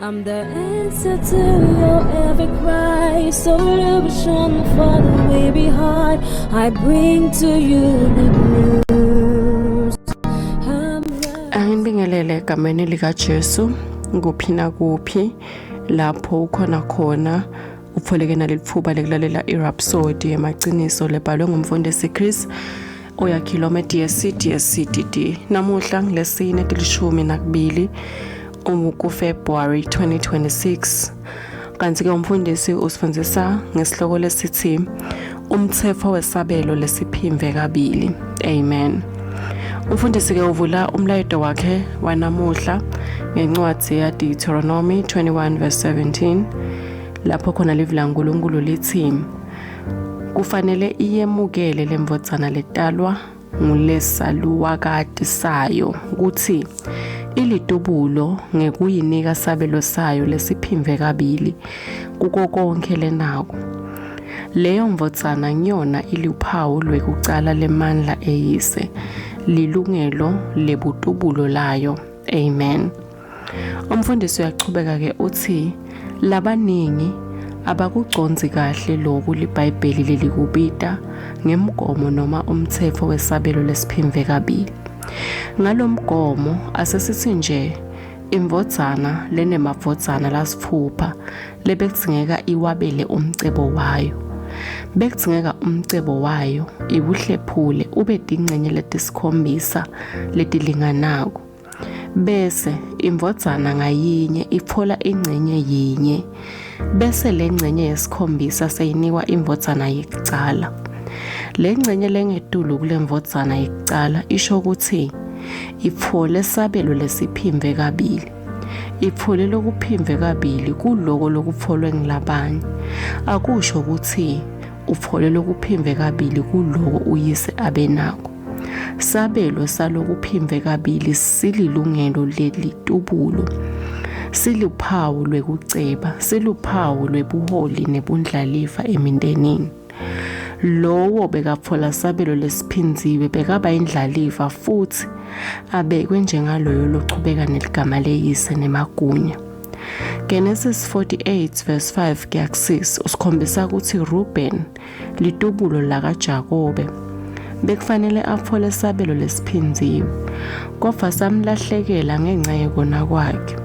I'm the answer to your every cry, solution for the way behind. I bring to you the news. Angibingelele egameni likaJesu kuphi nakuphi lapho ukhona khona upholeke nalelithuba lekulalela iRhapsody emaqiniso lebhalwe ngumfundisi Chris oyakhilwa DSCDD. Namuhla ngilesine 12 kuFebruary 2026. Kanti ke umfundisi usifundisa ngesihloko lesithi umthefo wesabelo lesiphimve kabili. Amen. Umfundisi ke uvula umlayeto wakhe wanamuhla ngencwadi ya Deuteronomy 21 verse 17 lapho khona livila uNkulunkulu lithi kufanele iyemukele lemvodzana letalwa ngulesaluwakati sayo kuthi ilitubulo ngekuyinika sabelo sayo lesiphimve kabili kuko konke lenako. Leyo mvodzana ngiyona iluphawu lwekucala lemandla eyise lilungelo lebutubulo layo. Amen. Umfundisi uyachubeka ke uthi labaningi abakuconzi kahle lokhu liBhayibheli lelikubita ngemgomo noma umthefo wesabelo lesiphimve kabili. Ngalomgomo asesithi nje imvodzana lenemavodzana lasifupha lebekudzingeka iwabele umcebo wayo. Bekudzingeka umcebo wayo ibuhlephule ube dingcenye letisikhombisa letilinganako. Bese imvodzana ngayinye itfola ingcenye yinye. Bese lengcenye yesikhombisa seyinikwa imvodzana yekucala. Lengcenye lengetulu kulemvodzana yekucala isho ukuthi ipfole sabelo lesiphimve kabili. Ipfole lokuphimve kabili kuloko lokupfolwe ngilabanye. Akusho ukuthi upfole lokuphimve kabili kuloko uyise abenako. Sabelo salokuphimve kabili sililungelo lelitubulo. Siluphawu lwekuceba, siluphawu lwebuholi nebundlalifa emindenini. Lowo bekapfola sabelo lesiphinziwe bekaba indlalifa futhi abekwe njengaloyo lochubeka neligama leyise nemagunya. Genesis 48 verse 5 kuyakusisa usikhombisa ukuthi Ruben litubulo lakaJakobe bekufanele afole sabelo lesiphinziwe kodwa samlahlekela ngenxa yekona kwakhe.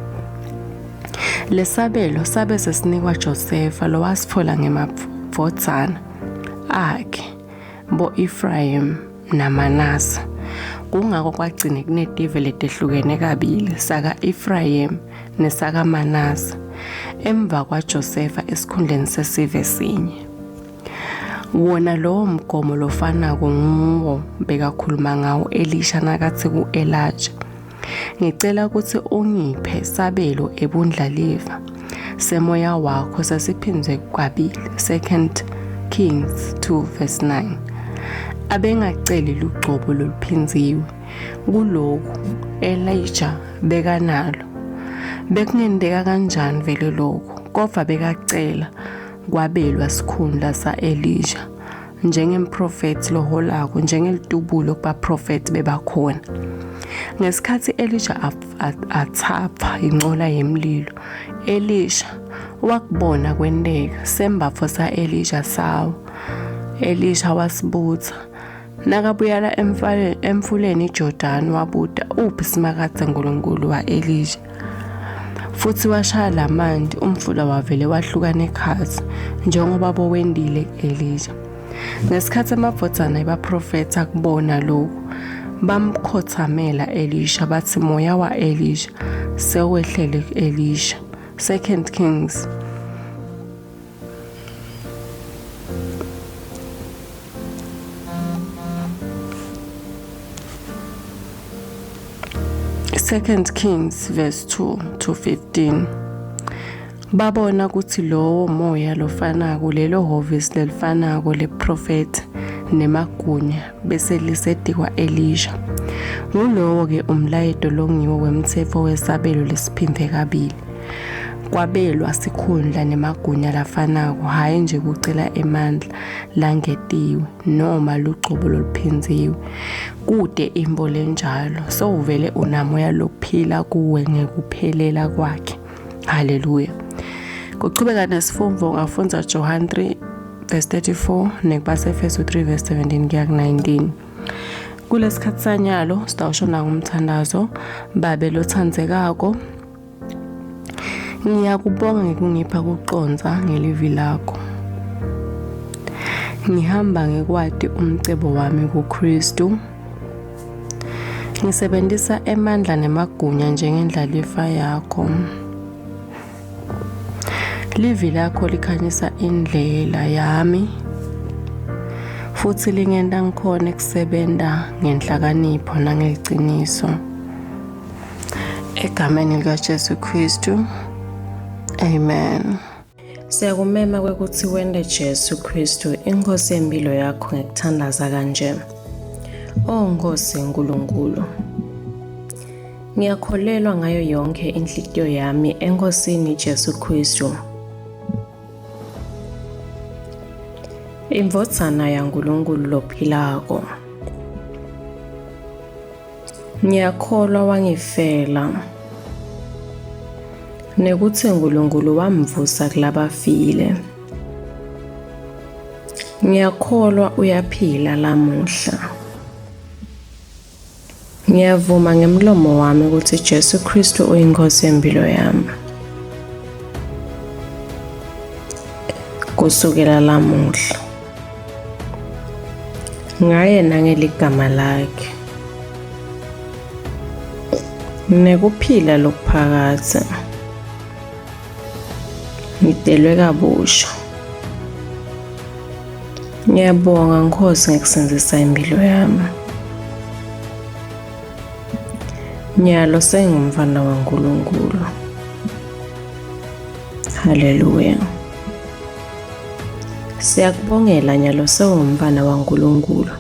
Lesabelo sabe sesinikwa Josefa lo wasitfola ngemavodzana akhe bo Ephraim naManase. Kungako kwagcine kunetive letehlukene kabili saka Ephraim nesaka Manase emva kwaJosefa esikhundleni sesive sinye. Wona lowo mgomo lofanako nguwo bekakhuluma ngawo Elisha nakathi ku-Elijah ngicela ukuthi ungiphe sabelo ebundlalifa semoya wakho sasiphinzwe kabili. 2 Kings 2 verse 9. Abengaceli lugcobo loluphinziwe kuloko Elijah bekanalo. Bekungendeka kanjani vele lokho kodwa bekacela kwabelwa sikhundla sa-Elisha njengemprofethi loholako njengelitubulo kubaprofethi bebakhona. Ngesikhathi Elisha athapha inqola yemlilo, Elisha wakubona kwendeka sembafo sa-Elisha sawo. Elisha wasibutha nakabuyela emfuleni iJordan wabuda uphi simakathe uNkulunkulu wa-Elisha. Futhi washaya lamandi umfula wavele wahlukana ekhazi njengoba bowendile Elisha. Ngesikhathi amavodzana abaprofeti akubona lokho bamkhothamela Elisha bathi moya wa Elisha sewehlele Elisha. 2 Kings 2 Kings verse 2 to 15. Babona ukuthi lowo moya lofanako lelo hovisi lelifanako leprofeti nemagunya bese lisedikwa Elisha. Ngulowo ke umlayeto longiwo wemthefo wesabelo lesiphimve kabili. Kwabelwa sikhundla nemagunya lafanako hayi nje kucela emandla langetiwe noma lugcobo loluphinziwe kude imbole njalo so uvele unamoya lokuphila kuwe ngekuphelela kwakhe. Haleluya. Kuqhubeka nesifumvo ngafunza John 3 verse 34 nekubasa Efesu 3 verse 17 kuya ku-19. Kulesikhathi sanyalo sitawushona ngomthandazo. Babe lothandzekako, ngiyakubonga ngekungipha kuqonza ngelivi lakho. Ngihamba ngekwati umcebo wami kuKristu. Ngisebenzisa emandla nemagunya njengendlalifa yakho. Livi lakho likhanyisa indlela yami futhi lingenda ngikhona kusebenta ngenhlakanipho nangeliciniso. Egameni likaJesu Kristu. Amen. Siyakumema kwekuthi wende Jesu Kristu inkosi yempilo yakho ngekuthandaza kanje. Nkosi uNkulunkulu, ngiyakholelwa ngayo yonke inhliziyo yami enkosini Jesu Kristu, imvodzana yaNkulunkulu lophilako. Ngiyakholwa wangifela nekuthi uNkulunkulu wamvusa kulabafile. Ngiyakholwa uyaphila lamuhla. Ngiyavuma ngemlomo wami ukuthi Jesu Kristu uyinkosi yempilo yami. Kusukela lamuhla ngaye nangeligama lakhe nekuphila lokuphakatha ngidelwe kabusha. Ngiyabonga Nkosi ngekusenzisa impilo yami. Nyalo sengumfana waNkulunkulu. Haleluya. Siyakubongela nyalo sengumfana waNkulunkulu.